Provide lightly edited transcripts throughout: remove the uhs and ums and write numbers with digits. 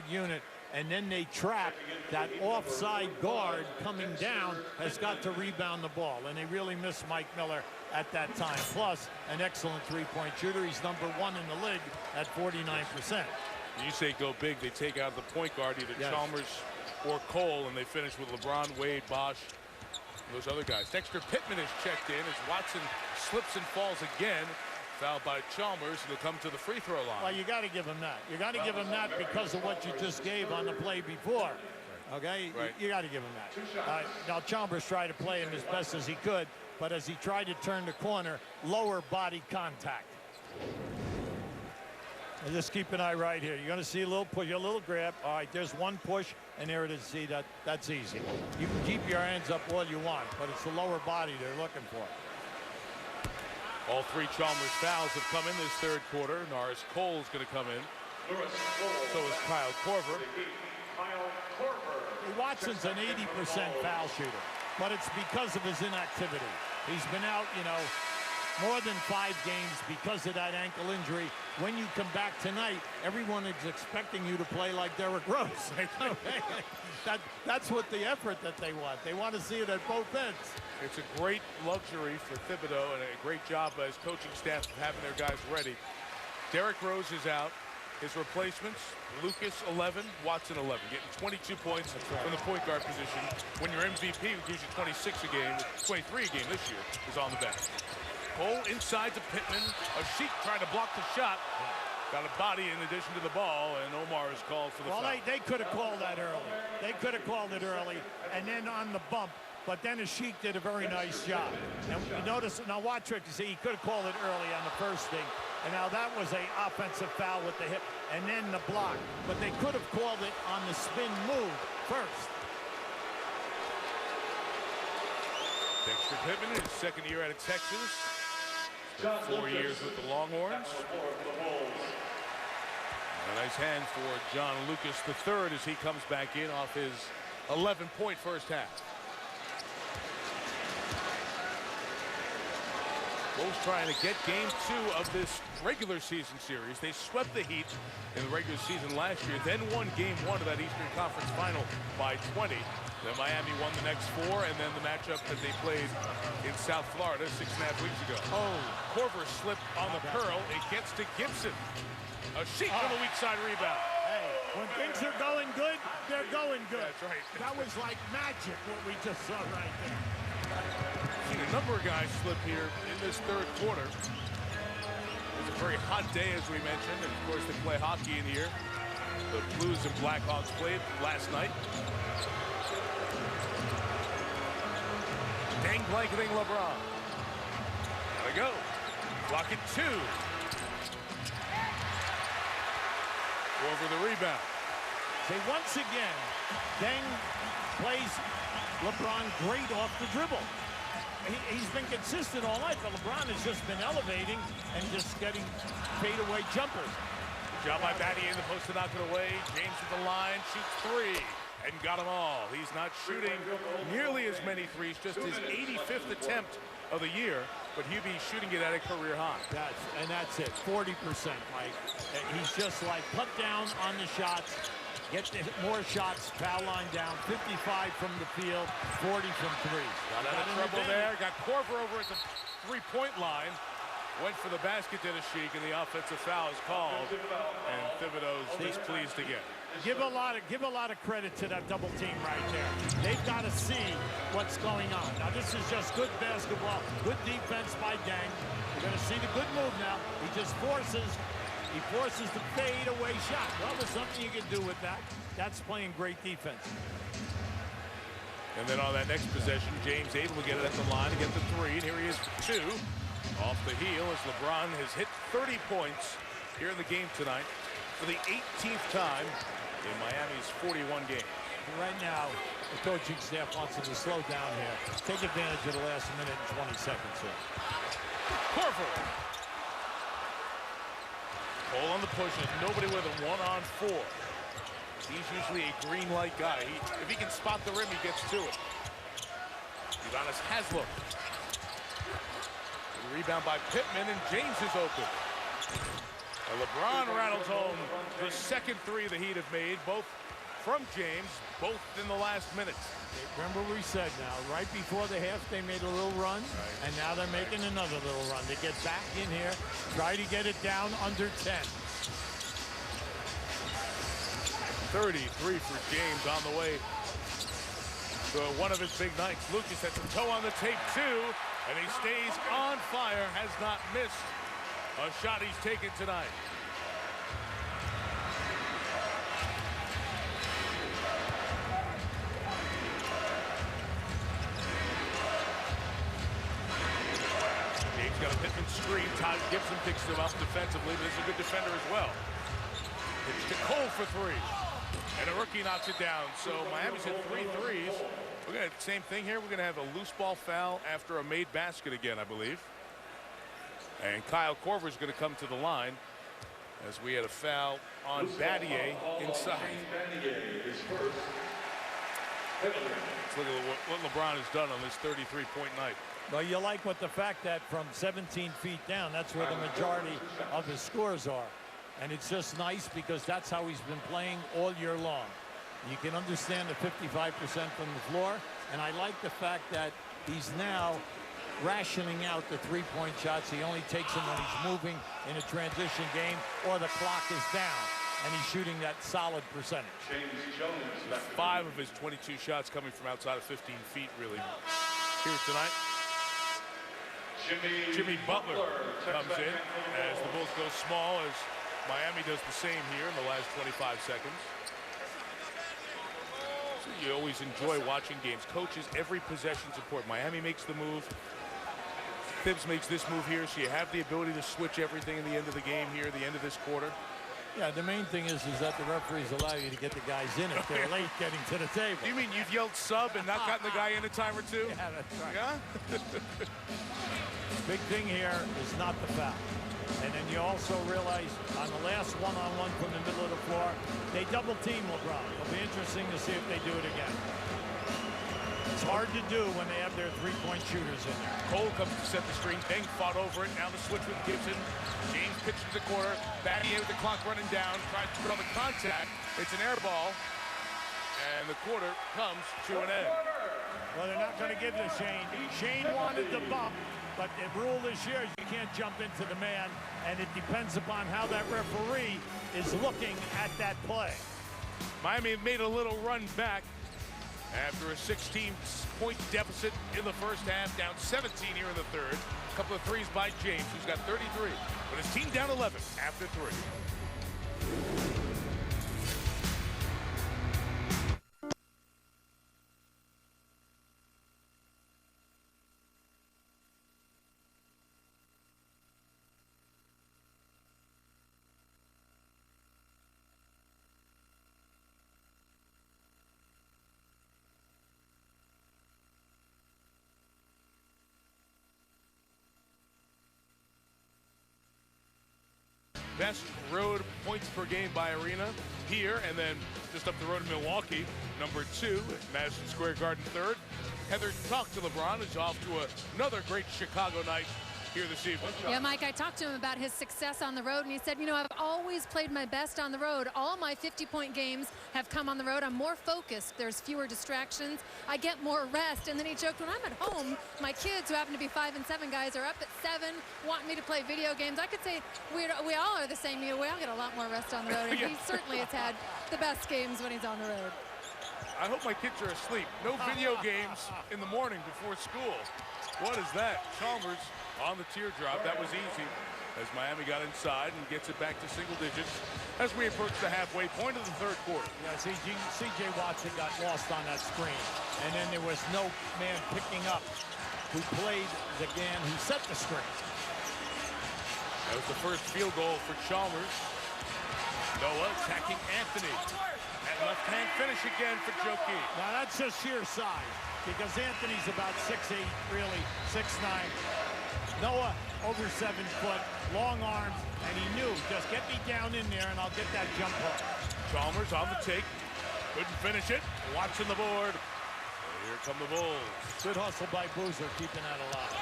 unit, and then they trap that offside guard coming down has got to rebound the ball, and they really missed Mike Miller at that time. Plus, an excellent three-point shooter. He's #1 in the league at 49%. You say go big, they take out the point guard, either Chalmers or Cole, and they finish with LeBron, Wade, Bosh, those other guys. Dexter Pittman is checked in as Watson slips and falls again. Fouled by Chalmers. He'll come to the free throw line. Well, you got to give him that. You got to give him that because of what you just gave on the play before. Okay? Right. You got to give him that. Now, Chalmers tried to play him as best as he could, but as he tried to turn the corner, lower body contact. And just keep an eye right here. You're going to see a little push, a little grab. All right, there's one push, and there it is. See, that's easy. You can keep your hands up all you want, but it's the lower body they're looking for. All three Chalmers fouls have come in this third quarter. Norris Cole's going to come in. So is Kyle Korver. Watson's an 80% foul shooter, but it's because of his inactivity. He's been out, more than 5 games because of that ankle injury. When you come back tonight, everyone is expecting you to play like Derrick Rose. That's what the effort that they want. They want to see it at both ends. It's a great luxury for Thibodeau and a great job by his coaching staff of having their guys ready. Derrick Rose is out. His replacements, Lucas 11, Watson 11, getting 22 points from the point guard position. When your MVP, who gives you 26 a game, 23 a game this year, is on the bench. Cole inside to Pittman. Asik trying to block the shot. Got a body in addition to the ball, and Omar is called for the foul. Well, they could have called that early. They could have called it early, and then on the bump. But then Asik did a very nice job. And you notice, now watch it, you see, he could have called it early on the first thing. And now that was an offensive foul with the hip, and then the block. But they could have called it on the spin move first. Dexter Pittman, his second year out of Texas. 4 years with the Longhorns. A nice hand for John Lucas III as he comes back in off his 11-point first half. Wolves trying to get game 2 of this regular season series. They swept the Heat in the regular season last year, then won game 1 of that Eastern Conference final by 20. Then Miami won the next 4, and then the matchup that they played in South Florida 6.5 weeks ago. Oh, Korver slipped on the curl. It gets to Gibson. Asik on the weak side rebound. Hey, when things are going good, they're going good. That's right. That was like magic, what we just saw right there. Seen a number of guys slip here in this third quarter. It was a very hot day, as we mentioned, and of course they play hockey in here. The Blues and Blackhawks played last night. Dang blanketing LeBron. Gotta go. Block it 2. Over the rebound. See, once again, Deng plays LeBron great off the dribble. He's been consistent all night, but LeBron has just been elevating and just getting fadeaway jumpers. Good job by Battier in the post to knock it away. James with the line, shoots 3, and got them all. He's not shooting nearly as many threes, just his 85th attempt of the year, but he'll be shooting it at a career high. That's it, 40%, Mike. He's just like cut down on the shots, get more shots, foul line down, 55 from the field, 40 from 3. Got out of trouble there, got Korver over at the 3-point line. Went for the basket, did Asik, and the offensive foul is called, and Thibodeau's displeased again. Give a lot of credit to that double team right there. They've got to see what's going on. Now this is just good basketball, good defense by Deng. You're going to see the good move now. He forces the fade-away shot. Well, there's something you can do with that. That's playing great defense. And then on that next possession, James able to get it at the line to get the 3, and here he is for 2. Off the heel as LeBron has hit 30 points here in the game tonight for the 18th time in Miami's 41 games. Right now, the coaching staff wants him to slow down here. Take advantage of the last minute and 20 seconds here. Korver. Cole on the push, and nobody with a 1-on-4. He's usually a green light guy. If he can spot the rim, he gets to it. Udonis Haslem. Rebound by Pittman, and James is open. And LeBron rattles home the second three the Heat have made, both from James, both in the last minute. Remember we said now, right before the half, they made a little run, and now they're making another little run. They get back in here, try to get it down under 10. 33 for James on the way to one of his big nights. Lucas has a toe on the tape, too, and he stays on fire, has not missed a shot he's taken tonight. Got a Pittman screen. Todd Gibson picks him up defensively, but he's a good defender as well. It's to Cole for three. And a rookie knocks it down. So Miami's hit 3 threes. We're going to have the same thing here. We're going to have a loose ball foul after a made basket again, I believe. And Kyle Korver's going to come to the line as we had a foul on Battier inside. Let's look at what LeBron has done on this 33-point night. Well, you like what the fact that from 17 feet down, that's where the majority of his scores are. And it's just nice because that's how he's been playing all year long. You can understand the 55% from the floor. And I like the fact that he's now rationing out the three-point shots. He only takes them when he's moving in a transition game or the clock is down. And he's shooting that solid percentage. 5 of his 22 shots coming from outside of 15 feet, really, here tonight. Jimmy Butler comes in as the Bulls go small, as Miami does the same here in the last 25 seconds. So you always enjoy watching games. Coaches, every possession's important. Miami makes the move. Thibs makes this move here, so you have the ability to switch everything in the end of the game here, the end of this quarter. Yeah, the main thing is that the referees allow you to get the guys in if they're late getting to the table. You mean you've yelled sub and not gotten the guy in a time or two? Yeah, that's right. Yeah? Big thing here is not the foul. And then you also realize on the last one-on-one from the middle of the floor, they double-team LeBron. It'll be interesting to see if they do it again. It's hard to do when they have their three-point shooters in there. Cole comes to set the screen. Bang fought over it. Now the switch with Gibson. James pitches the corner. Battier with the clock running down. Tries to put on the contact. It's an air ball. And the quarter comes to an end. Well, they're not going to give this Shane. Shane wanted the bump, but the rule this year is you can't jump into the man, and it depends upon how that referee is looking at that play. Miami made a little run back after a 16-point deficit in the first half, down 17 here in the third. A couple of threes by James, who's got 33. But his team down 11 after 3. Best road points per game by arena here, and then just up the road in Milwaukee, number 2 at Madison Square Garden, 3rd. Heather talked to LeBron, who's off to another great Chicago night here this evening. Yeah, Mike, I talked to him about his success on the road, and he said, you know, I've always played my best on the road. All my 50-point games have come on the road. I'm more focused. There's fewer distractions. I get more rest. And then he joked, when I'm at home, my kids, who happen to be 5 and 7 guys, are up at 7, want me to play video games. I could say we all are the same. You know, we all get a lot more rest on the road, and he certainly has had the best games when he's on the road. I hope my kids are asleep. No video games in the morning before school. What is that? Chalmers on the teardrop. That was easy as Miami got inside and gets it back to single digits as we approach the halfway point of the third quarter. Yeah, C.J. Watson got lost on that screen, and then there was no man picking up who played the man who set the screen. That was the first field goal for Chalmers. Noah attacking Anthony. And left-hand finish again for Jokie. Now that's just sheer size, because Anthony's about 6'8", really 6'9". Noah over 7 foot, long arms, and he knew, just get me down in there and I'll get that jump hook. Chalmers on the take, couldn't finish it. Watching the board. Here come the Bulls. Good hustle by Boozer, keeping that alive.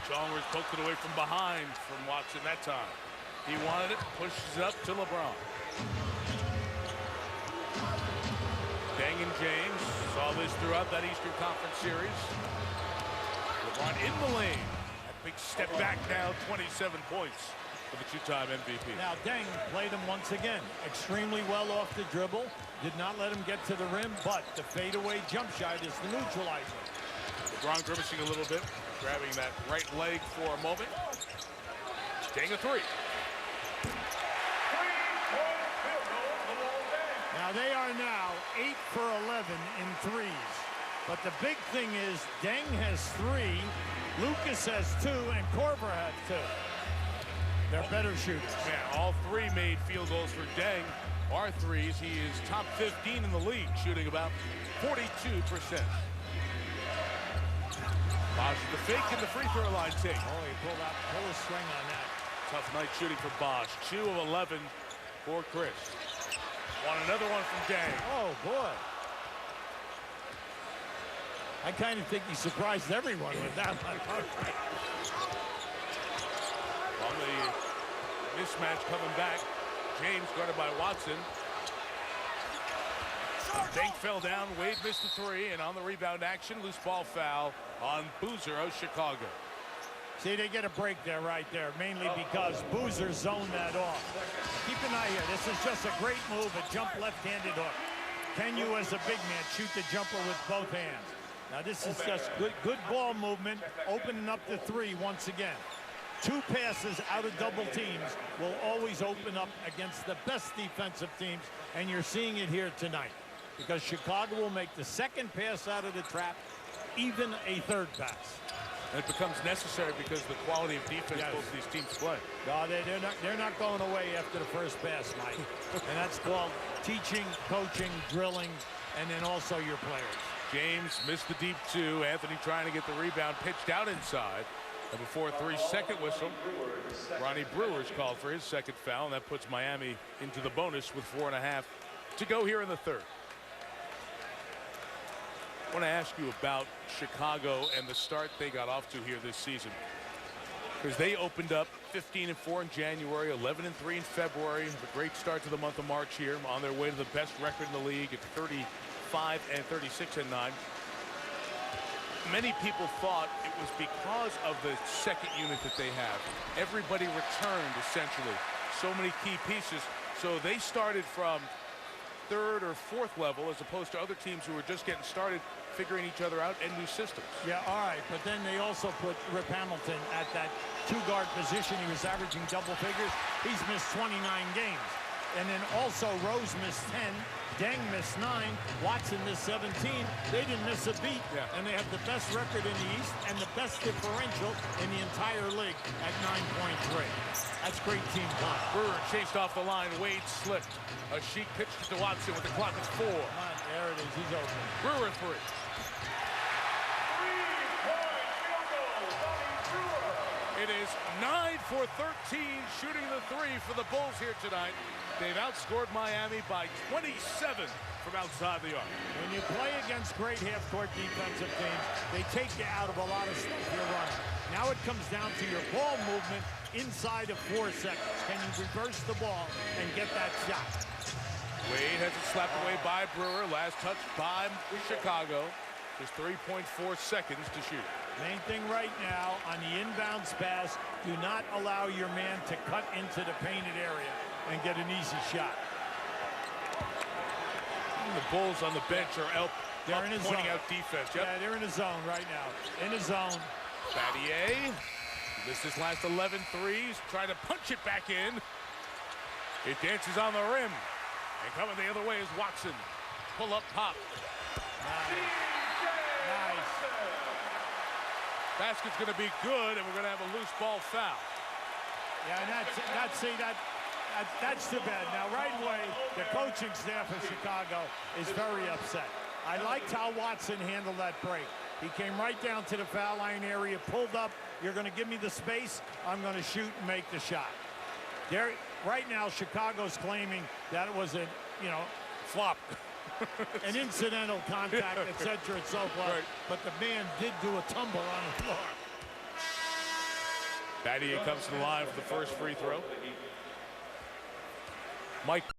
Chalmers poked it away from behind from Watson that time. He wanted it, pushes it up to LeBron. Deng and James saw this throughout that Eastern Conference series. LeBron in the lane. That big step back now, 27 points for the two-time MVP. Now, Deng played him once again extremely well off the dribble. Did not let him get to the rim, but the fadeaway jump shot is the neutralizer. LeBron grimacing a little bit, grabbing that right leg for a moment. Deng a three. Now they are now 8 for 11 in threes. But the big thing is Deng has 3, Lucas has 2, and Korver has 2. They're better shooters. Man, all 3 made field goals for Deng. Our threes, he is top 15 in the league, shooting about 42%. Bosh the fake and the free throw line take. Oh, he pulled a string on that. Tough night shooting for Bosh. 2 of 11 for Chris. Want another one from Deng. Oh, boy. I kind of think he surprised everyone with that one. On the mismatch coming back. James guarded by Watson. Deng fell down. Wade missed the 3, and on the rebound action, loose ball foul on Boozer of Chicago. See, they get a break there, right there, mainly because Boozer zoned that off. Keep an eye here. This is just a great move, a jump left-handed hook. Can you, as a big man, shoot the jumper with both hands? Now, this is just good ball movement, opening up the 3 once again. 2 passes out of double teams will always open up against the best defensive teams, and you're seeing it here tonight because Chicago will make the second pass out of the trap, even a third pass. And it becomes necessary because the quality of defense both of these teams play. No, they're not going away after the first pass, Mike. And that's called teaching, coaching, drilling, and then also your players. James missed the deep 2. Anthony trying to get the rebound, pitched out inside. And before 3-second whistle, Ronnie Brewer's called for his second foul, and that puts Miami into the bonus with 4.5 to go here in the third. I want to ask you about Chicago and the start they got off to here this season, because they opened up 15-4 in January, 11-3 in February. Have a great start to the month of March here, on their way to the best record in the league at 35 and 36-9. Many people thought it was because of the second unit that they have. Everybody returned, essentially. So many key pieces. So they started from third or fourth level as opposed to other teams who were just getting started, figuring each other out, and new systems. Yeah, all right, but then they also put Rip Hamilton at that 2-guard position. He was averaging double figures. He's missed 29 games. And then also Rose missed 10. Deng missed 9. Watson missed 17. They didn't miss a beat. Yeah. And they have the best record in the East and the best differential in the entire league at 9.3. That's great team play. Brewer chased off the line. Wade slipped. A Sheik pitched it to Watson with the clock at 4. Come on, there it is. He's open. Brewer 3. It is 9 for 13 shooting the 3 for the Bulls here tonight. They've outscored Miami by 27 from outside the arc. When you play against great half-court defensive teams, they take you out of a lot of stuff you're running. Now it comes down to your ball movement inside of 4 seconds. Can you reverse the ball and get that shot? Wade has it slapped away by Brewer. Last touch by Chicago. Just 3.4 seconds to shoot. Main thing right now on the inbounds pass, do not allow your man to cut into the painted area and get an easy shot. And the Bulls on the bench are they're in a pointing zone. out defense. Yep. Yeah, they're in a zone right now. In a zone. Battier missed his last 11 threes. Trying to punch it back in. It dances on the rim. And coming the other way is Watson. Pull up pop. Nice. Basket's going to be good, and we're going to have a loose ball foul. Yeah, and that's too bad. Now, right away, the coaching staff of Chicago is very upset. I liked how Watson handled that break. He came right down to the foul line area, pulled up. You're going to give me the space. I'm going to shoot and make the shot. Right now, Chicago's claiming that it was a, Flop. an incidental contact, etc. and so forth. Right. But the man did do a tumble on the floor. Battier comes to the line for the first free throw. Mike